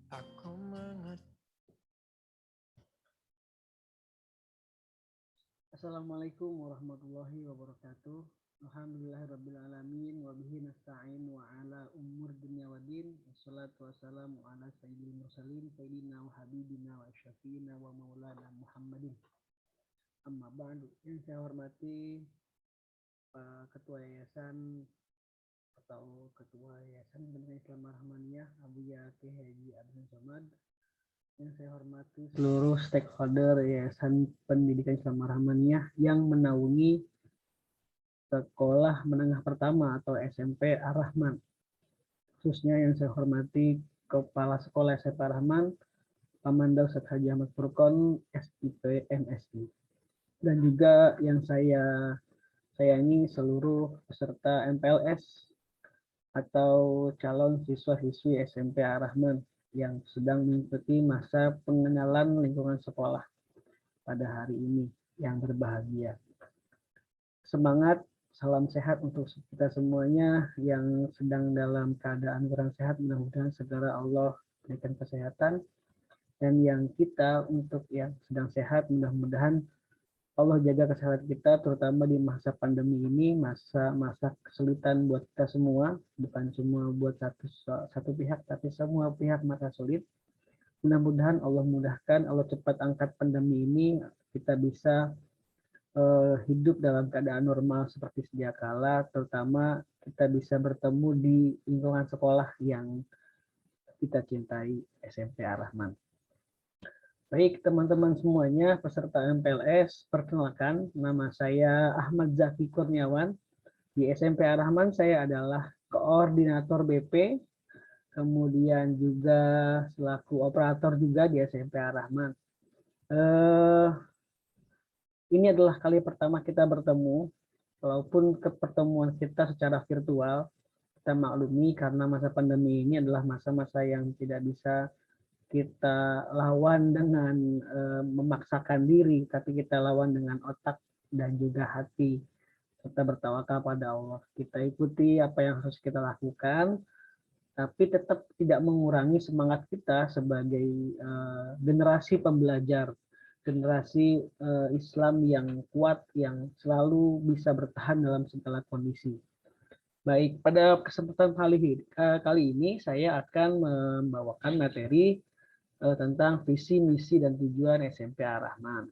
Aku mengerti. Assalamualaikum warahmatullahi wabarakatuh. Alhamdulillahirrabbilalamin. Wabihi nasta'in wa ala umur dunia wa din. Wassalatu wassalamu ala sayyidil mursalin. Sayyidina wa habibina wa syafiina wa maulana Muhammadin. Amma ba'du. Yang saya hormati Pak Ketua Yayasan atau Ketua Yayasan Pendidikan Islam Rahmaniyah Abu Yati Haji Abdul Somad. Yang saya hormati seluruh stakeholder Yayasan Pendidikan Islam Rahmaniyah yang menaungi Sekolah Menengah Pertama atau SMP Ar-Rahman. Khususnya yang saya hormati Kepala Sekolah SMP Ar-Rahman, Pamanda Ustadz Haji Ahmad Furqon, SIP MSI. Dan juga yang saya sayangi seluruh peserta MPLS atau calon siswa-siswi SMP Ar-Rahman yang sedang mengikuti masa pengenalan lingkungan sekolah pada hari ini yang berbahagia. Semangat, salam sehat untuk kita semuanya yang sedang dalam keadaan kurang sehat. Mudah-mudahan segera Allah berikan kesehatan. Dan yang kita untuk yang sedang sehat, mudah-mudahan Allah jaga kesehatan kita, terutama di masa pandemi ini, masa kesulitan buat kita semua, bukan cuma buat satu pihak, tapi semua pihak masa sulit. Mudah-mudahan Allah mudahkan, Allah cepat angkat pandemi ini, kita bisa hidup dalam keadaan normal seperti sedia kala, terutama kita bisa bertemu di lingkungan sekolah yang kita cintai, SMP Ar-Rahman. Baik teman-teman semuanya, peserta MPLS, perkenalkan nama saya Ahmad Zaki Kurniawan. Di SMP Ar-Rahman saya adalah koordinator BP, kemudian juga selaku operator juga di SMP Ar-Rahman. Ini adalah kali pertama kita bertemu, walaupun pertemuan kita secara virtual, kita maklumi karena masa pandemi ini adalah masa-masa yang tidak bisa kita lawan dengan memaksakan diri, tapi kita lawan dengan otak dan juga hati, serta bertawakal pada Allah. Kita ikuti apa yang harus kita lakukan, tapi tetap tidak mengurangi semangat kita sebagai generasi pembelajar, generasi Islam yang kuat, yang selalu bisa bertahan dalam segala kondisi. Baik, pada kesempatan kali ini saya akan membawakan materi tentang visi, misi, dan tujuan SMP Ar-Rahman.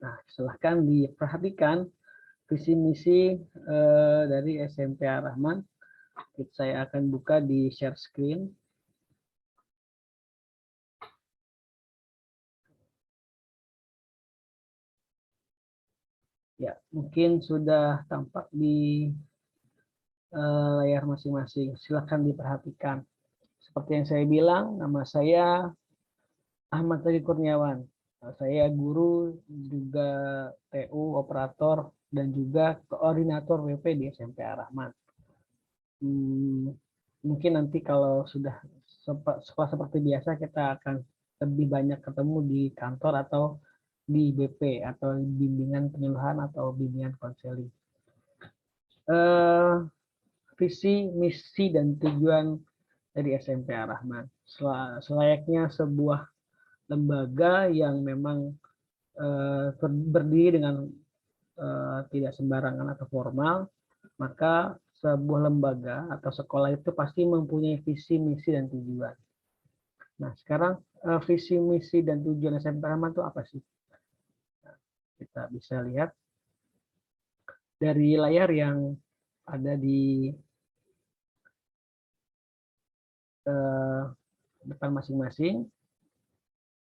Nah, silahkan diperhatikan visi, misi dari SMP Ar-Rahman. Saya akan buka di share screen. Ya, mungkin sudah tampak di layar masing-masing. Silahkan diperhatikan. Seperti yang saya bilang, nama saya Ahmad Zaki Kurniawan. Saya guru, juga TU, operator, dan juga koordinator WP di SMP Ar-Rahman. Mungkin nanti kalau sudah sekolah seperti biasa, kita akan lebih banyak ketemu di kantor atau di BP atau bimbingan penyuluhan atau bimbingan konseling. Visi, misi, dan tujuan dari SMP Ar-Rahman. Selayaknya sebuah lembaga yang memang berdiri dengan tidak sembarangan atau formal, maka sebuah lembaga atau sekolah itu pasti mempunyai visi, misi, dan tujuan. Nah, sekarang visi, misi, dan tujuan SMP Ar-Rahman itu apa sih? Nah, kita bisa lihat dari layar yang ada di depan masing-masing.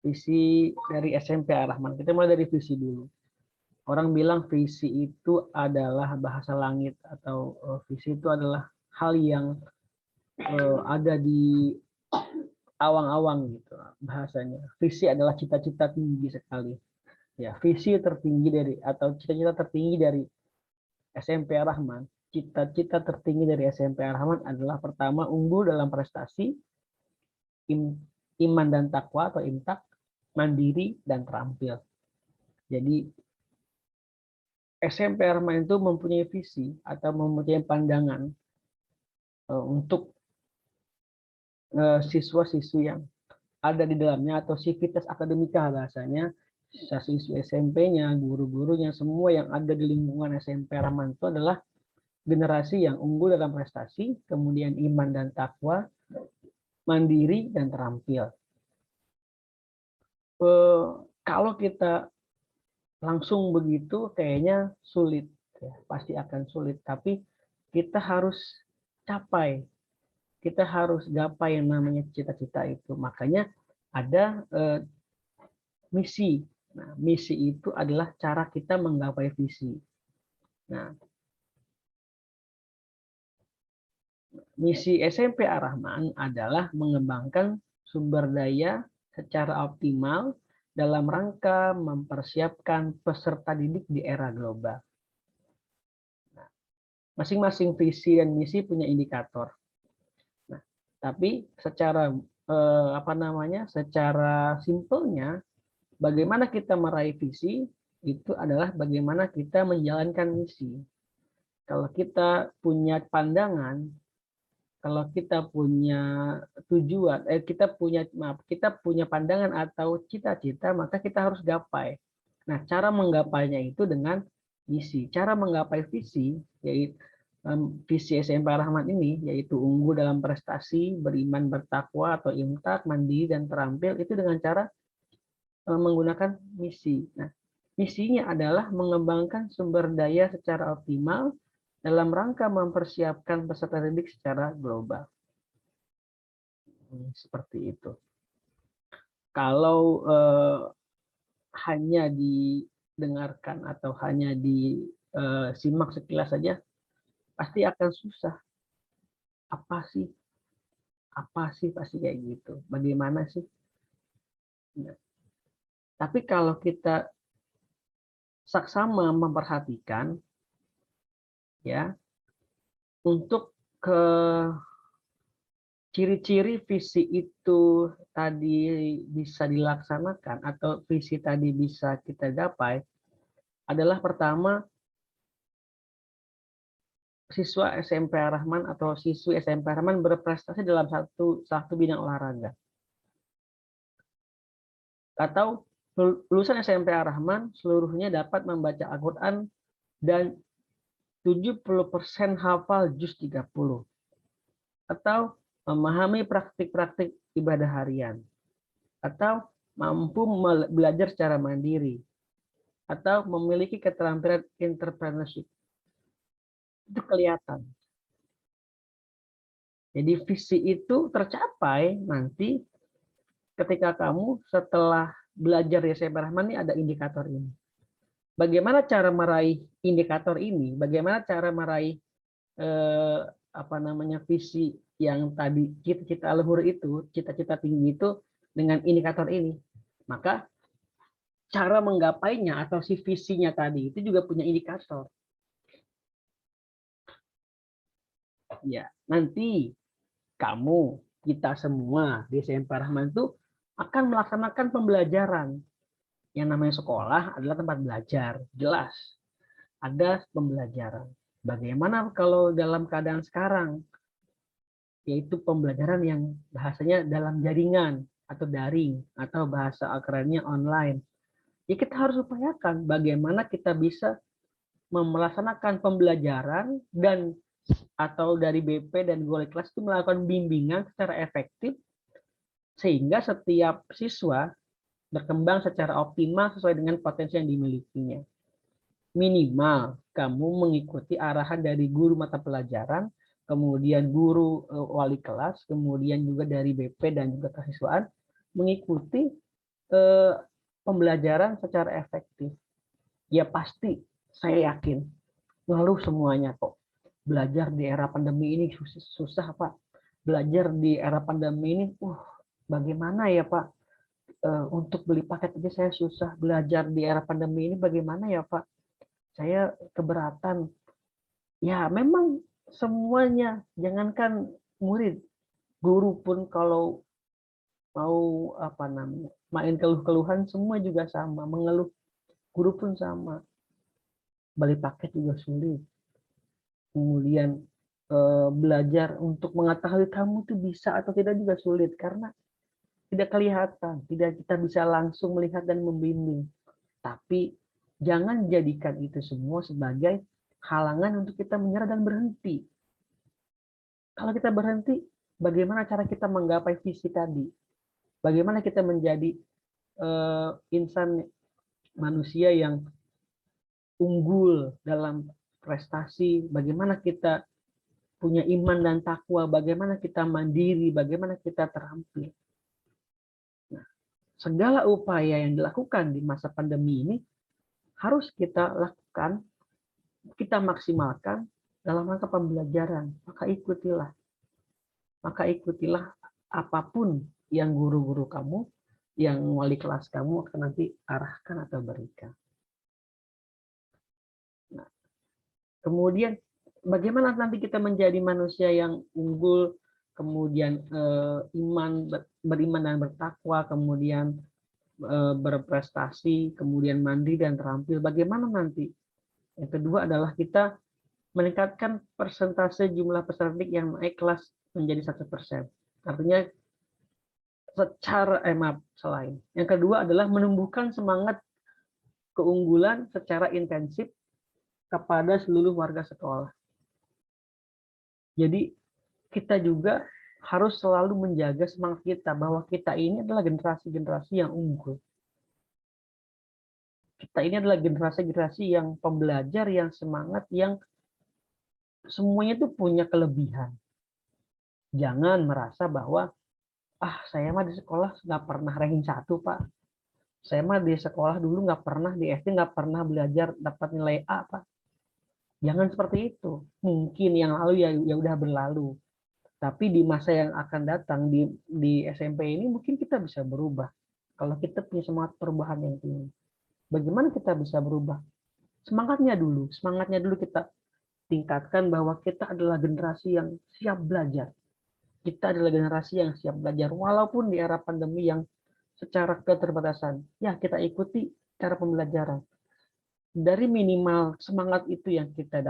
Visi dari SMP Ar-Rahman. Kita mulai dari visi dulu. Orang bilang visi itu adalah bahasa langit, atau visi itu adalah hal yang ada di awang-awang gitu bahasanya. Visi adalah cita-cita tinggi sekali. Ya, visi tertinggi dari atau cita-cita tertinggi dari SMP Ar-Rahman, cita-cita tertinggi dari SMP Ar-Rahman adalah pertama, unggul dalam prestasi, iman dan takwa atau imtak, mandiri dan terampil. Jadi SMP Rahman itu mempunyai visi atau mempunyai pandangan untuk siswa-siswi yang ada di dalamnya atau sivitas akademika bahasanya, siswa SMP-nya, guru-gurunya, semua yang ada di lingkungan SMP Rahman itu adalah generasi yang unggul dalam prestasi, kemudian iman dan takwa, mandiri dan terampil. Kalau kita langsung begitu kayaknya sulit, ya, pasti akan sulit. Tapi kita harus capai, kita harus gapai yang namanya cita-cita itu. Makanya ada misi. Nah, misi itu adalah cara kita menggapai visi. Nah, misi SMP Ar-Rahman adalah mengembangkan sumber daya secara optimal dalam rangka mempersiapkan peserta didik di era global. Masing-masing visi dan misi punya indikator. Nah, tapi secara secara simpelnya, bagaimana kita meraih visi itu adalah bagaimana kita menjalankan misi. Kalau kita punya pandangan, kalau kita punya tujuan, kita punya pandangan atau cita-cita, maka kita harus gapai. Nah, cara menggapainya itu dengan misi. Cara menggapai visi, yaitu visi SMP Rahmat ini, yaitu unggul dalam prestasi, beriman, bertakwa, atau imtak, mandiri, dan terampil, itu dengan cara menggunakan misi. Nah, misinya adalah mengembangkan sumber daya secara optimal dalam rangka mempersiapkan peserta didik secara global. Seperti itu. Kalau hanya didengarkan atau hanya disimak sekilas saja, pasti akan susah. Apa sih? Apa sih pasti kayak gitu? Bagaimana sih? Nah, tapi kalau kita saksama memperhatikan, ya, untuk ke ciri-ciri visi itu tadi bisa dilaksanakan atau visi tadi bisa kita gapai adalah pertama, siswa SMP Ar-Rahman atau siswi SMP Ar-Rahman berprestasi dalam satu bidang olahraga. Atau lulusan SMP Ar-Rahman seluruhnya dapat membaca Al-Quran dan 70% hafal juz 30. Atau memahami praktik-praktik ibadah harian. Atau mampu belajar secara mandiri. Atau memiliki keterampilan entrepreneurship. Itu kelihatan. Jadi visi itu tercapai nanti ketika kamu setelah belajar di SMP Rahman ini ada indikator ini. Bagaimana cara meraih indikator ini? Bagaimana cara meraih visi yang tadi cita-cita luhur itu, cita-cita tinggi itu dengan indikator ini? Maka cara menggapainya atau si visinya tadi itu juga punya indikator. Ya, nanti kamu, kita semua di SMP Rahman itu akan melaksanakan pembelajaran. Yang namanya sekolah adalah tempat belajar, jelas. Ada pembelajaran. Bagaimana kalau dalam keadaan sekarang? Yaitu pembelajaran yang bahasanya dalam jaringan atau daring, atau bahasa kerennya online. Ya kita harus upayakan bagaimana kita bisa melaksanakan pembelajaran dan atau dari BP dan Google Class itu melakukan bimbingan secara efektif sehingga setiap siswa berkembang secara optimal sesuai dengan potensi yang dimilikinya. Minimal kamu mengikuti arahan dari guru mata pelajaran, kemudian guru wali kelas, kemudian juga dari BP dan juga kesiswaan mengikuti pembelajaran secara efektif. Ya pasti, saya yakin ngeluh semuanya kok. Belajar di era pandemi ini susah Pak. Belajar di era pandemi ini, bagaimana ya Pak? Untuk beli paket aja saya susah. Belajar di era pandemi ini bagaimana ya Pak? Saya keberatan. Ya memang semuanya, jangankan murid, guru pun kalau mau main keluh-keluhan semua juga sama, mengeluh, guru pun sama. beli paket juga sulit. Kemudian belajar untuk mengetahui kamu tuh bisa atau tidak juga sulit karena tidak kelihatan, tidak kita bisa langsung melihat dan membimbing. Tapi jangan jadikan itu semua sebagai halangan untuk kita menyerah dan berhenti. Kalau kita berhenti, bagaimana cara kita menggapai visi tadi? Bagaimana kita menjadi insan manusia yang unggul dalam prestasi? Bagaimana kita punya iman dan takwa? Bagaimana kita mandiri? Bagaimana kita terampil? Nah, segala upaya yang dilakukan di masa pandemi ini harus kita lakukan, kita maksimalkan dalam rangka pembelajaran. Maka ikutilah apapun yang guru-guru kamu, yang wali kelas kamu akan nanti arahkan atau berikan. Nah, kemudian bagaimana nanti kita menjadi manusia yang unggul, kemudian beriman dan bertakwa, kemudian berprestasi, kemudian mandiri dan terampil. Bagaimana nanti? Yang kedua adalah kita meningkatkan persentase jumlah peserta didik yang naik kelas menjadi 1%. Artinya selain. Yang kedua adalah menumbuhkan semangat keunggulan secara intensif kepada seluruh warga sekolah. Jadi kita juga harus selalu menjaga semangat kita bahwa kita ini adalah generasi-generasi yang unggul. Kita ini adalah generasi-generasi yang pembelajar, yang semangat, yang semuanya itu punya kelebihan. Jangan merasa bahwa saya mah di sekolah nggak pernah ranking 1, Pak. Saya mah di sekolah dulu nggak pernah, di SD nggak pernah belajar dapat nilai A, Pak. Jangan seperti itu. Mungkin yang lalu ya udah berlalu. Tapi di masa yang akan datang di SMP ini mungkin kita bisa berubah. Kalau kita punya semangat perubahan yang tinggi. Bagaimana kita bisa berubah? Semangatnya dulu kita tingkatkan bahwa kita adalah generasi yang siap belajar. Kita adalah generasi yang siap belajar walaupun di era pandemi yang secara keterbatasan. Ya, kita ikuti cara pembelajaran. Dari minimal semangat itu yang kita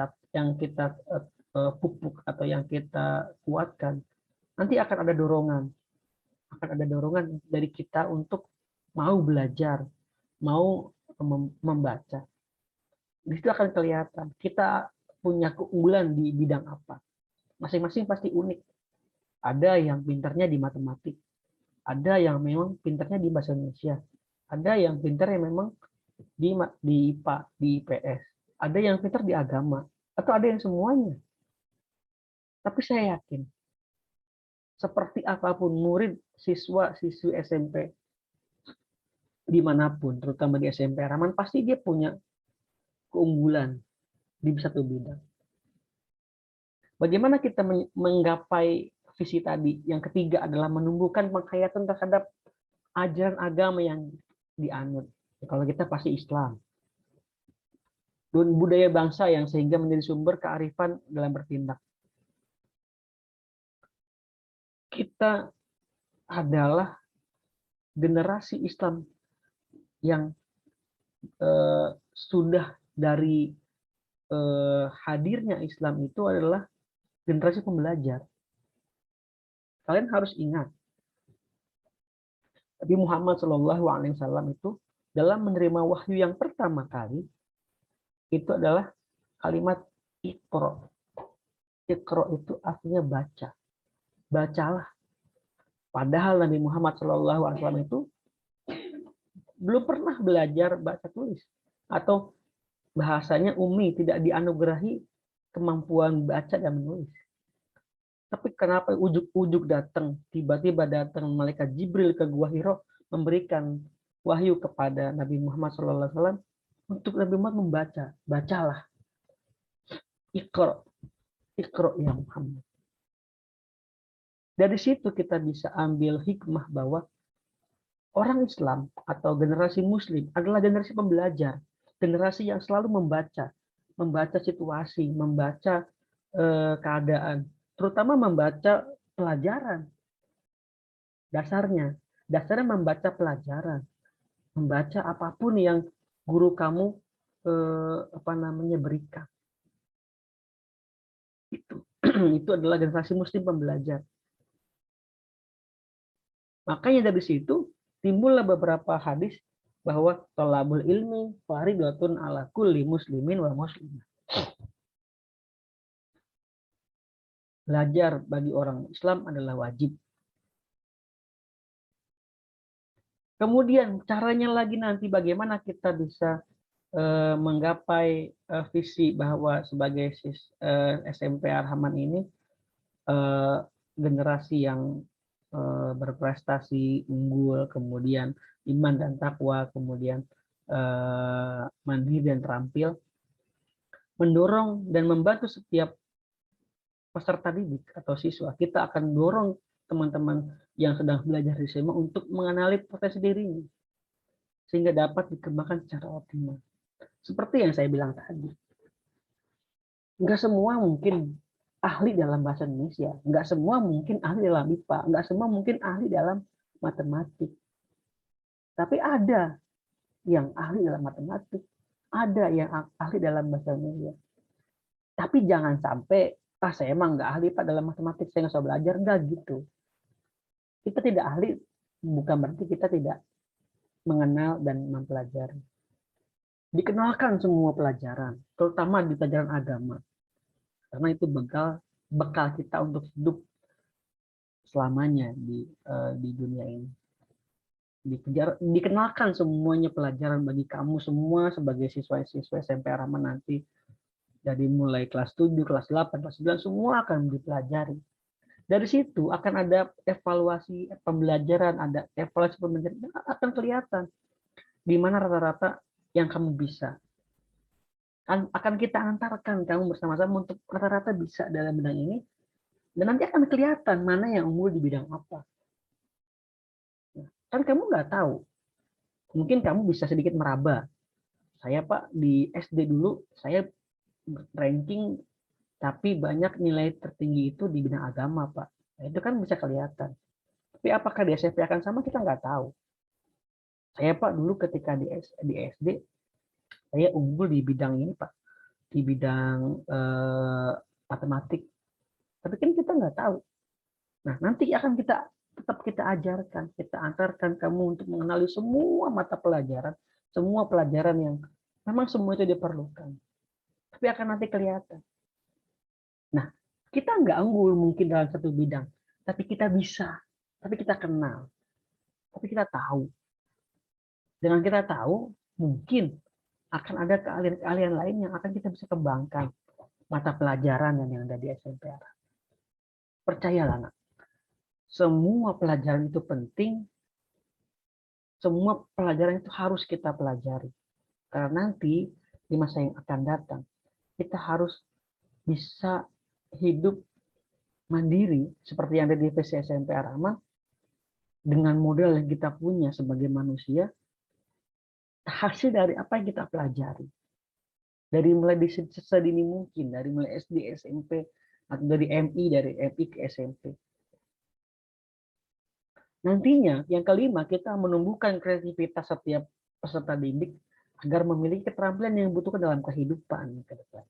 pupuk atau yang kita kuatkan, nanti akan ada dorongan dari kita untuk mau belajar, mau membaca. Di situ akan kelihatan kita punya keunggulan di bidang apa. Masing-masing pasti unik. Ada yang pintarnya di matematik, ada yang memang pintarnya di bahasa Indonesia, ada yang pintarnya memang di IPA, di IPS, ada yang pintar di agama, atau ada yang semuanya. Tapi saya yakin, seperti apapun murid, siswa, siswi SMP, dimanapun, terutama di SMP Rahman, pasti dia punya keunggulan di satu bidang. Bagaimana kita menggapai visi tadi? Yang ketiga adalah menumbuhkan penghayatan terhadap ajaran agama yang dianut. Kalau kita pasti Islam. Dan budaya bangsa yang sehingga menjadi sumber kearifan dalam bertindak. Kita adalah generasi Islam yang sudah dari hadirnya Islam itu adalah generasi pembelajar. Kalian harus ingat, Nabi Muhammad SAW itu dalam menerima wahyu yang pertama kali itu adalah kalimat Iqra. Iqra itu artinya baca. Bacalah. Padahal Nabi Muhammad SAW itu belum pernah belajar baca tulis atau bahasanya ummi, tidak dianugerahi kemampuan baca dan menulis. Tapi kenapa ujuk-ujuk datang, tiba-tiba datang malaikat Jibril ke Gua Hiro memberikan wahyu kepada Nabi Muhammad SAW untuk Nabi Muhammad membaca. Bacalah. Iqra. Iqra ya Muhammad. Dari situ kita bisa ambil hikmah bahwa orang Islam atau generasi Muslim adalah generasi pembelajar, generasi yang selalu membaca situasi, membaca keadaan, terutama membaca pelajaran. Dasarnya membaca pelajaran, membaca apapun yang guru kamu berikan. Itu adalah generasi muslim pembelajar. Makanya dari situ timbullah beberapa hadis bahwa thalabul ilmi faridatun ala kulli muslimin wa muslimah. Belajar bagi orang Islam adalah wajib. Kemudian caranya lagi nanti bagaimana kita bisa menggapai visi bahwa sebagai SMP Ar-Rahman ini generasi yang berprestasi, unggul, kemudian iman dan takwa, kemudian mandiri dan terampil, mendorong dan membantu setiap peserta didik atau siswa. Kita akan dorong teman-teman yang sedang belajar di SMA untuk mengenali potensi dirinya, sehingga dapat dikembangkan secara optimal. Seperti yang saya bilang tadi, nggak semua mungkin ahli dalam bahasa Indonesia, nggak semua mungkin ahli dalam IPA, nggak semua mungkin ahli dalam matematik. Tapi ada yang ahli dalam matematik, ada yang ahli dalam bahasa Indonesia. Tapi jangan sampai, saya emang nggak ahli Pak dalam matematik, saya nggak usah belajar, nggak gitu. Kita tidak ahli, bukan berarti kita tidak mengenal dan mempelajari. Dikenalkan semua pelajaran, terutama di pelajaran agama. Karena itu bekal kita untuk hidup selamanya di dunia ini. Dikenalkan semuanya pelajaran bagi kamu semua sebagai siswa-siswa SMP Ar-Rahman nanti. Dari mulai kelas 7, kelas 8, kelas 9, semua akan dipelajari. Dari situ akan ada evaluasi pembelajaran, ada evaluasi pembelajaran, akan kelihatan di mana rata-rata yang kamu bisa. Akan kita antarkan kamu bersama-sama untuk rata-rata bisa dalam bidang ini, dan nanti akan kelihatan mana yang unggul di bidang apa. Kan kamu nggak tahu. Mungkin kamu bisa sedikit meraba. Saya Pak di SD dulu, saya ranking tapi banyak nilai tertinggi itu di bidang agama, Pak. Nah, itu kan bisa kelihatan. Tapi apakah di SMP akan sama, kita nggak tahu. Saya Pak dulu ketika di SD, saya unggul di bidang ini Pak, di bidang matematik. Tapi kan kita nggak tahu. Nah, nanti akan tetap kita ajarkan, kita antarkan kamu untuk mengenali semua mata pelajaran, semua pelajaran yang memang semua itu diperlukan. Tapi akan nanti kelihatan. Nah, kita nggak unggul mungkin dalam satu bidang, tapi kita bisa, tapi kita kenal, tapi kita tahu. Dengan kita tahu, mungkin akan ada keahlian-keahlian lain yang akan kita bisa kembangkan mata pelajaran yang ada di SMP. Percayalah, nak. Semua pelajaran itu penting, semua pelajaran itu harus kita pelajari. Karena nanti di masa yang akan datang, kita harus bisa hidup mandiri seperti yang ada di visi SMP Ar-Rahman dengan modal yang kita punya sebagai manusia, hasil dari apa yang kita pelajari. Dari mulai sedini mungkin, dari mulai SD, SMP, atau dari MI ke SMP. Nantinya, yang kelima, kita menumbuhkan kreativitas setiap peserta didik agar memiliki keterampilan yang dibutuhkan dalam kehidupan ke depan.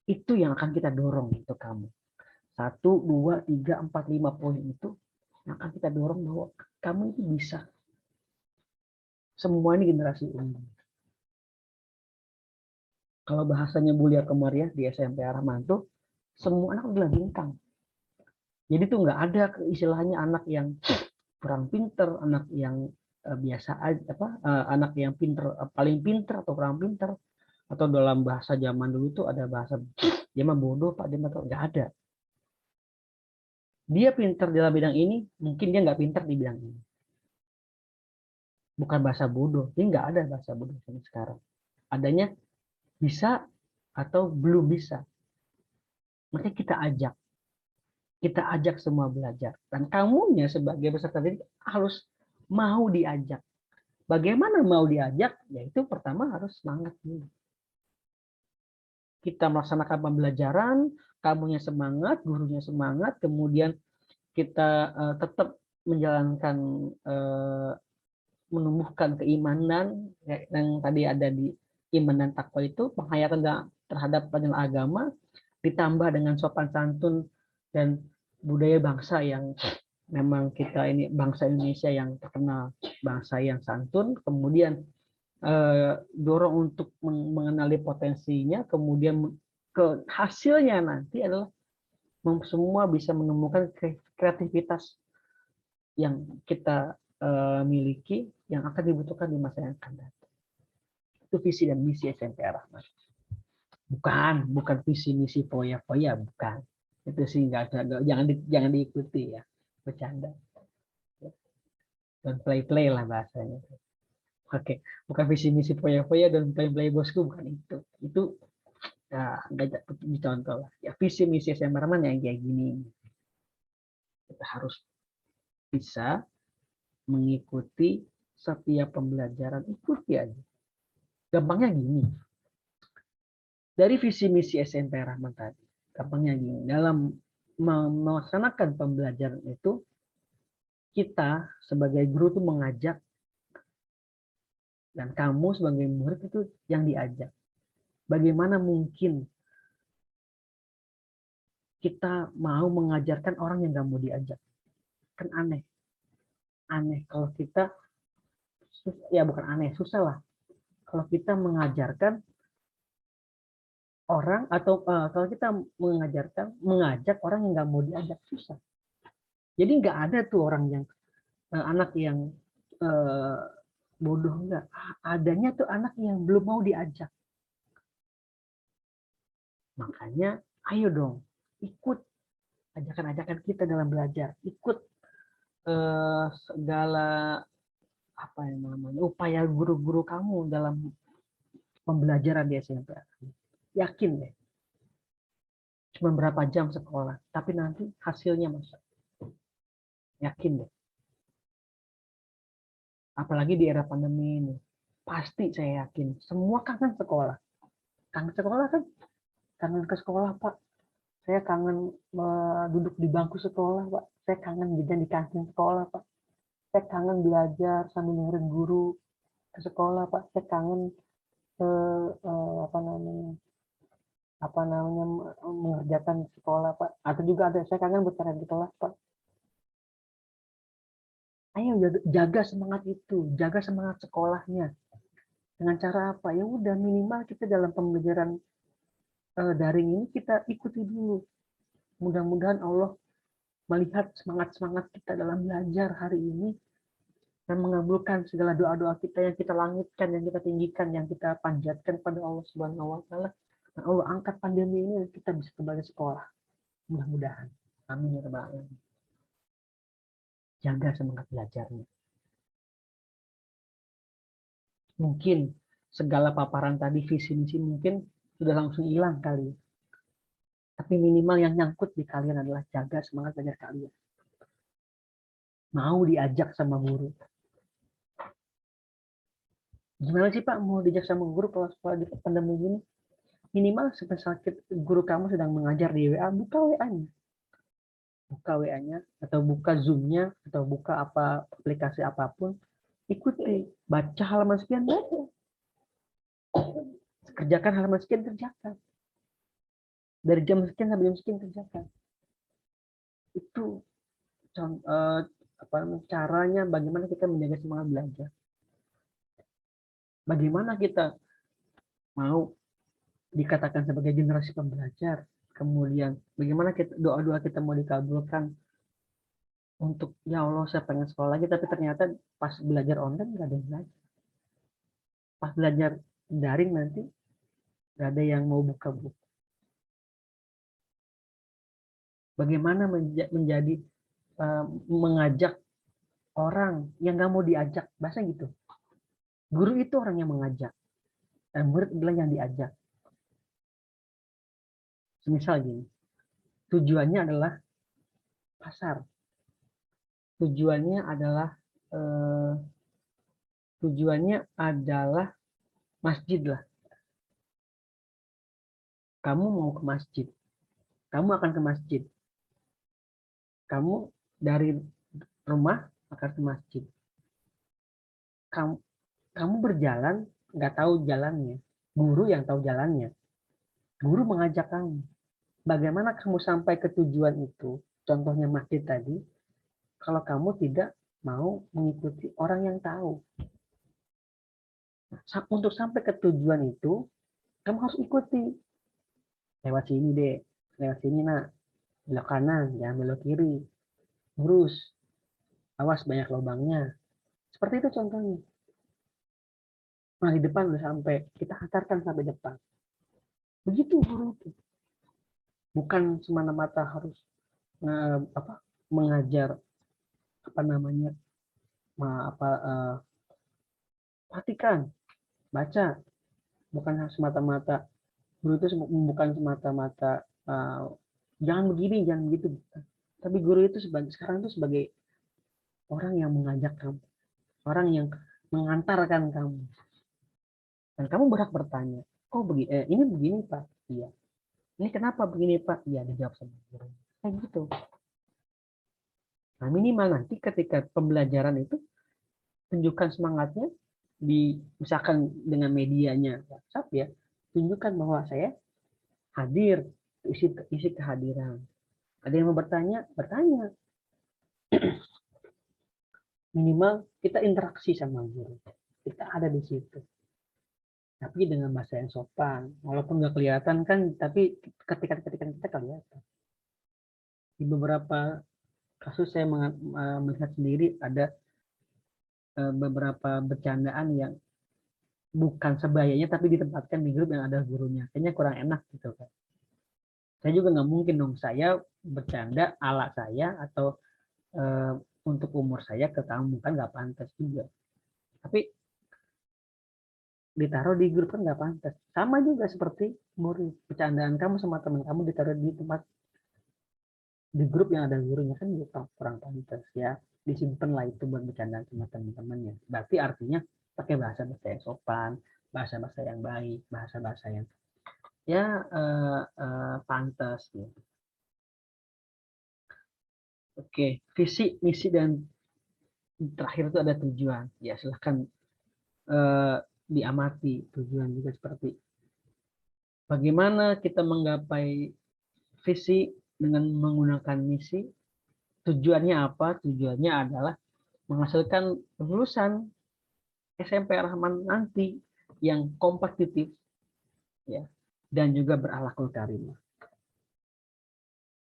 Itu yang akan kita dorong untuk kamu. 1, 2, 3, 4, 5 poin itu yang akan kita dorong bahwa kamu itu bisa. Semua ini generasi unggul. Kalau bahasanya Bulia Kemaria di SMP Ar-Rahman tuh, semua anak adalah bintang. Jadi tuh nggak ada istilahnya anak yang kurang pinter, anak yang biasa aja, anak yang pinter paling pinter atau kurang pinter, atau dalam bahasa zaman dulu tuh ada bahasa dia mah bodoh Pak, dia mah nggak ada. Dia pinter dalam bidang ini, mungkin dia nggak pinter di bidang ini. Bukan bahasa bodoh, ini nggak ada bahasa bodoh sampai sekarang. Adanya bisa atau belum bisa. Makanya kita ajak semua belajar. Dan kamunya sebagai peserta didik harus mau diajak. Bagaimana mau diajak? Yaitu pertama harus semangat dulu. Kita melaksanakan pembelajaran, kamunya semangat, gurunya semangat, kemudian kita tetap menjalankan menumbuhkan keimanan yang tadi ada di iman dan takwa itu, penghayatan terhadap penilaian agama, ditambah dengan sopan santun dan budaya bangsa yang memang kita ini bangsa Indonesia yang terkenal bangsa yang santun, kemudian dorong untuk mengenali potensinya, kemudian ke hasilnya nanti adalah semua bisa menemukan kreativitas yang kita miliki yang akan dibutuhkan di masa yang akan datang. Itu visi dan misi SMP Ar-Rahman. Bukan visi misi foya-foya, bukan. Itu sih nggak ada, jangan diikuti ya, bercanda. Don't play lah bahasanya. Oke, bukan visi misi foya-foya dan play bosku, bukan itu. Itu ya nggak dicontoh lah. Ya visi misi SMP Ar-Rahman yang kayak gini. Kita harus bisa mengikuti setiap pembelajaran, ikuti aja. Gampangnya gini, dari visi misi SMP Ar-Rahman tadi, gampangnya gini, dalam melaksanakan pembelajaran itu, kita sebagai guru itu mengajak, dan kamu sebagai murid itu yang diajak. Bagaimana mungkin kita mau mengajarkan orang yang nggak mau diajak? Kan aneh. Aneh kalau kita, ya bukan aneh, susah lah. Kalau kita mengajarkan orang atau kalau kita mengajak orang yang nggak mau diajak, susah. Jadi nggak ada tuh orang yang anak yang bodoh, nggak. Adanya tuh anak yang belum mau diajak. Makanya ayo dong ikut ajakan-ajakan kita dalam belajar, ikut segala apa yang namanya upaya guru-guru kamu dalam pembelajaran di SMP. Yakin deh, cuma berapa jam sekolah, tapi nanti hasilnya masa. Yakin deh. Apalagi di era pandemi ini, pasti saya yakin semua kangen sekolah. Kangen sekolah kan? Kangen ke sekolah, Pak. Saya kangen duduk di bangku sekolah, Pak. Saya kangen jajan di kantin sekolah, Pak. Saya kangen belajar sambil dengerin guru ke sekolah, Pak. Saya kangen apa namanya mengerjakan sekolah, Pak. Atau juga ada saya kangen bercanda di kelas, Pak. Ayo jaga semangat itu, jaga semangat sekolahnya. Dengan cara apa? Ya udah minimal kita dalam pembelajaran daring ini kita ikuti dulu. Mudah-mudahan Allah melihat semangat-semangat kita dalam belajar hari ini dan mengabulkan segala doa-doa kita yang kita langitkan, yang kita tinggikan, yang kita panjatkan pada Allah Subhanahu wa taala. Dan Allah angkat pandemi ini dan kita bisa kembali sekolah. Mudah-mudahan. Amin ya rabbal alamin. Jaga semangat belajarnya. Mungkin segala paparan tadi visi misi mungkin sudah langsung hilang kali. Tapi minimal yang nyangkut di kalian adalah jaga semangat belajar kalian. Mau diajak sama guru. Gimana sih Pak mau diajak sama guru kalau sekolah di pandemi ini? Minimal sakit guru kamu sedang mengajar di WA, buka WA-nya. Buka WA-nya atau buka Zoom-nya atau buka apa aplikasi apapun, ikuti. Baca halaman sekian, baca. Kerjakan halaman sekian, kerjakan. Dari jam sekian sampai jam sekian, kerjakan. Itu caranya bagaimana kita menjaga semangat belajar. Bagaimana kita mau dikatakan sebagai generasi pembelajar, kemudian bagaimana doa-doa kita mau dikabulkan untuk ya Allah saya pengen sekolah lagi, tapi ternyata pas belajar online nggak ada yang belajar, pas belajar daring nanti nggak ada yang mau buka buku. Bagaimana menjadi mengajak orang yang nggak mau diajak, bahasa gitu. Guru itu orang yang mengajak, dan murid adalah yang diajak. Misal gini, tujuannya adalah pasar, tujuannya adalah masjid lah. Kamu mau ke masjid, kamu akan ke masjid. Kamu dari rumah akan ke masjid. kamu, kamu berjalan nggak tahu jalannya, guru yang tahu jalannya, guru mengajak kamu. Bagaimana kamu sampai ke tujuan itu? Contohnya masjid tadi, kalau kamu tidak mau mengikuti orang yang tahu. Untuk sampai ke tujuan itu, kamu harus ikuti. Lewat sini deh, lewat sini nak, belok kanan, jangan belok kiri, lurus, awas banyak lubangnya. Seperti itu contohnya. Nah di depan udah sampai, kita hantarkan sampai depan. Begitu guru itu. Bukan semata-mata harus apa, mengajar apa namanya, perhatikan, baca. Bukan semata-mata guru itu bukan semata-mata jangan begini, jangan begitu. Tapi guru itu sekarang itu sebagai orang yang mengajak kamu, orang yang mengantarkan kamu. Dan kamu berhak bertanya, oh begini, ini begini Pak, iya. Ini kenapa begini Pak? Iya, dijawab sama guru. Kayak gitu. Nah minimal nanti ketika pembelajaran itu tunjukkan semangatnya misalkan dengan medianya WhatsApp ya, tunjukkan bahwa saya hadir, isi kehadiran. Ada yang mau bertanya, bertanya. Minimal kita interaksi sama guru. Kita ada di situ. Tapi dengan bahasa yang sopan. Walaupun nggak kelihatan kan, tapi ketika kita kelihatan. Di beberapa kasus saya melihat sendiri ada beberapa bercandaan yang bukan sebayanya tapi ditempatkan di grup yang ada gurunya. Kayaknya kurang enak gitu kan. Saya juga nggak mungkin dong saya bercanda ala saya atau untuk umur saya ke kamu, kan nggak pantas juga. Tapi ditaruh di grup kan nggak pantas. Sama juga seperti murid, bercandaan kamu sama teman kamu ditaruh di tempat di grup yang ada gurunya kan juga kurang pantas ya. Disimpan lah itu buat bercandaan sama teman-temannya. Berarti artinya pakai bahasa-bahasa yang sopan, bahasa-bahasa yang baik, bahasa-bahasa yang ya pantas gitu. Oke, visi, misi dan terakhir itu ada tujuan. Ya silahkan diamati tujuan juga seperti bagaimana kita menggapai visi dengan menggunakan misi. Tujuannya apa? Tujuannya adalah menghasilkan lulusan SMP Rahman nanti yang kompetitif ya dan juga berakhlakul karimah.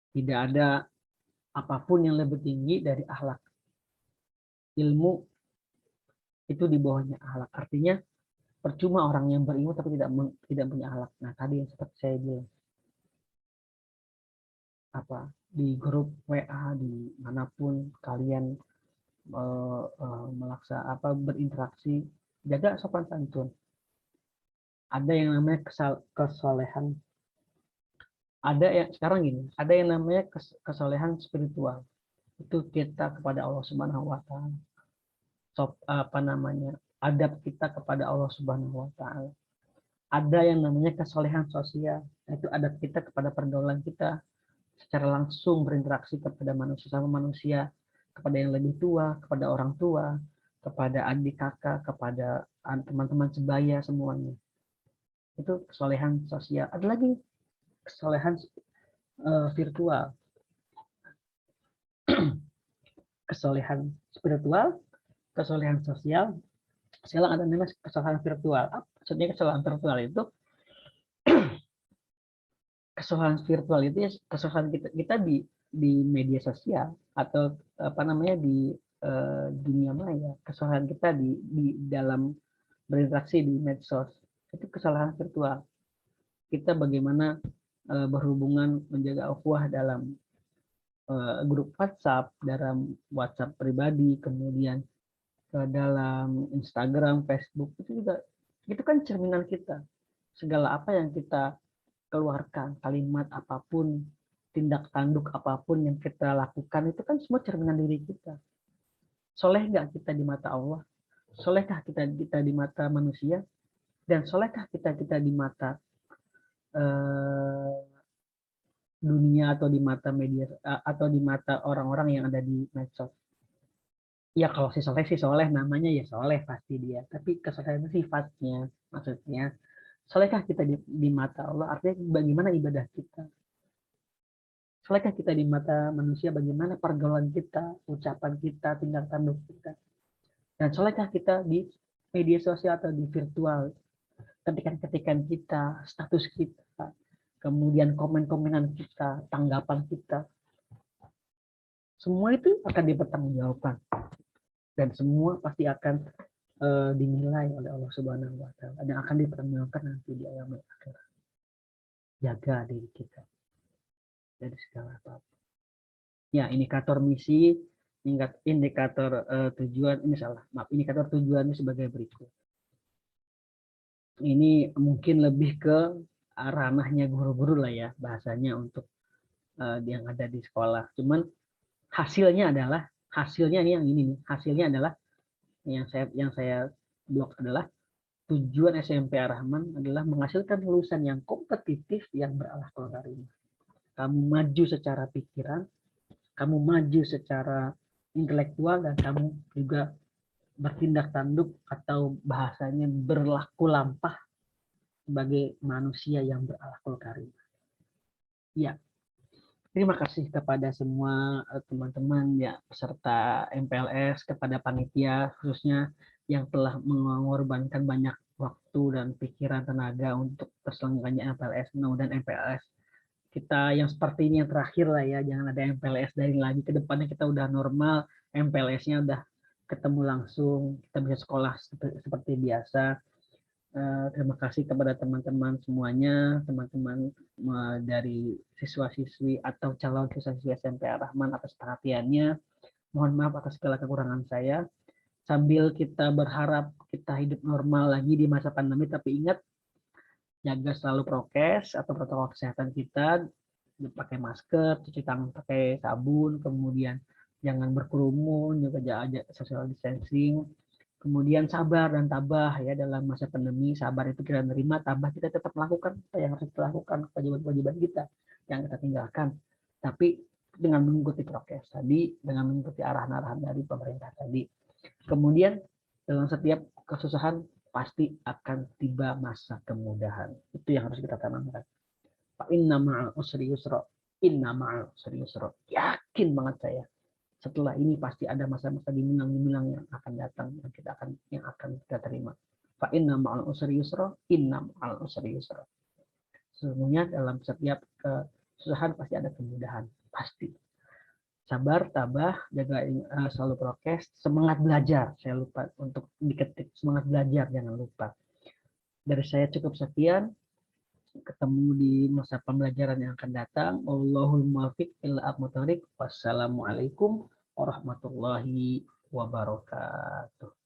Tidak ada apapun yang lebih tinggi dari akhlak. Ilmu itu di bawahnya akhlak. Artinya percuma orang yang berilmu tapi tidak punya akhlak. Nah, tadi yang seperti saya bilang apa di grup WA di manapun kalian berinteraksi, jaga sopan santun. Ada yang namanya kesolehan. Ada yang sekarang gini, ada yang namanya kesolehan spiritual. Itu kita kepada Allah Subhanahu wa taala. Adab kita kepada Allah Subhanahu wa taala. Ada yang namanya kesolehan sosial, yaitu adab kita kepada pergaulan kita secara langsung berinteraksi kepada manusia sama manusia, kepada yang lebih tua, kepada orang tua, kepada adik kakak, kepada teman-teman sebaya semuanya. Itu kesolehan sosial. Ada lagi kesolehan virtual, kesolehan spiritual, kesolehan sosial. Sekarang ada namanya kesolehan virtual. Maksudnya kesolehan virtual itu kesolehan virtual itu ya kesolehan kita di media sosial atau apa namanya di dunia maya, kesalahan kita di dalam berinteraksi di medsos itu kesalahan virtual. Kita bagaimana berhubungan menjaga ukhuwah dalam grup WhatsApp, dalam WhatsApp pribadi, kemudian dalam Instagram, Facebook itu kan cerminan kita. Segala apa yang kita keluarkan, kalimat apapun, tindak tanduk apapun yang kita lakukan itu kan semua cerminan diri kita. Soleh nggak kita di mata Allah? Solehkah kita di mata manusia? Dan solehkah kita di mata dunia atau di mata media atau di mata orang-orang yang ada di medsos? Ya kalau si soleh namanya ya soleh pasti dia. Tapi kesolehan itu sifatnya, maksudnya solehkah kita di mata Allah? Artinya bagaimana ibadah kita? Solehkah kita di mata manusia? Bagaimana pergaulan kita, ucapan kita, tindak tanduk kita? Dan solehkah kita di media sosial atau di virtual? Ketikan-ketikan kita, status kita, kemudian komen-komenan kita, tanggapan kita, semua itu akan dipertanggungjawabkan dan semua pasti akan dinilai oleh Allah Subhanahu wa taala dan akan dipertanggungjawabkan nanti di alam akhirat. Jaga diri kita dari segala apapun. Ya, indikator misi, indikator tujuan ini salah. Maaf, indikator tujuan ini sebagai berikut. Ini mungkin lebih ke ranahnya guru-guru lah ya bahasanya untuk yang ada di sekolah. Cuman hasilnya ini yang ini nih. Hasilnya adalah yang saya blok adalah tujuan SMP Ar-Rahman adalah menghasilkan lulusan yang kompetitif yang berakhlak karimah. Kamu maju secara pikiran, kamu maju secara intelektual, dan kamu juga bertindak tanduk atau bahasanya berlaku lampah sebagai manusia yang berakhlak karimah. Ya, terima kasih kepada semua teman-teman ya peserta MPLS, kepada panitia khususnya yang telah mengorbankan banyak waktu dan pikiran tenaga untuk terselenggaranya MPLS. Mudah-mudahan MPLS kita yang seperti ini yang terakhir lah ya, jangan ada MPLS dari lagi ke depannya, kita udah normal, MPLS-nya udah ketemu langsung, kita bisa sekolah seperti biasa. Terima kasih kepada teman-teman semuanya, teman-teman dari siswa-siswi atau calon siswa-siswi SMP Ar-Rahman atas perhatiannya. Mohon maaf atas segala kekurangan saya. Sambil kita berharap kita hidup normal lagi di masa pandemi, tapi ingat jaga selalu prokes atau protokol kesehatan kita, pakai masker, cuci tangan pakai sabun, kemudian jangan berkerumun, juga jaga social distancing. Kemudian sabar dan tabah ya dalam masa pandemi. Sabar itu kita nerima, tabah kita tetap melakukan apa yang harus kita lakukan, kewajiban-kewajiban kita yang kita tinggalkan. Tapi dengan mengikuti prokes tadi, dengan mengikuti arahan-arahan dari pemerintah tadi. Kemudian dalam setiap kesusahan pasti akan tiba masa kemudahan. Itu yang harus kita tanamkan. Fa inna ma'al usri yusra. Inna ma'al usri yusra. Yakin banget saya, setelah ini pasti ada masa-masa gemilang-gemilang yang akan datang, yang akan kita terima. Fa inna ma'al usri yusra, inna ma'al usri yusra. Sesungguhnya dalam setiap kesusahan pasti ada kemudahan, pasti. Sabar, tabah, jaga selalu prokes, semangat belajar. Saya lupa untuk diketik, semangat belajar jangan lupa. Dari saya cukup sekian. Ketemu di masa pembelajaran yang akan datang. Wallahul muwaffiq ila aqwamit thoriq. Wassalamualaikum warahmatullahi wabarakatuh.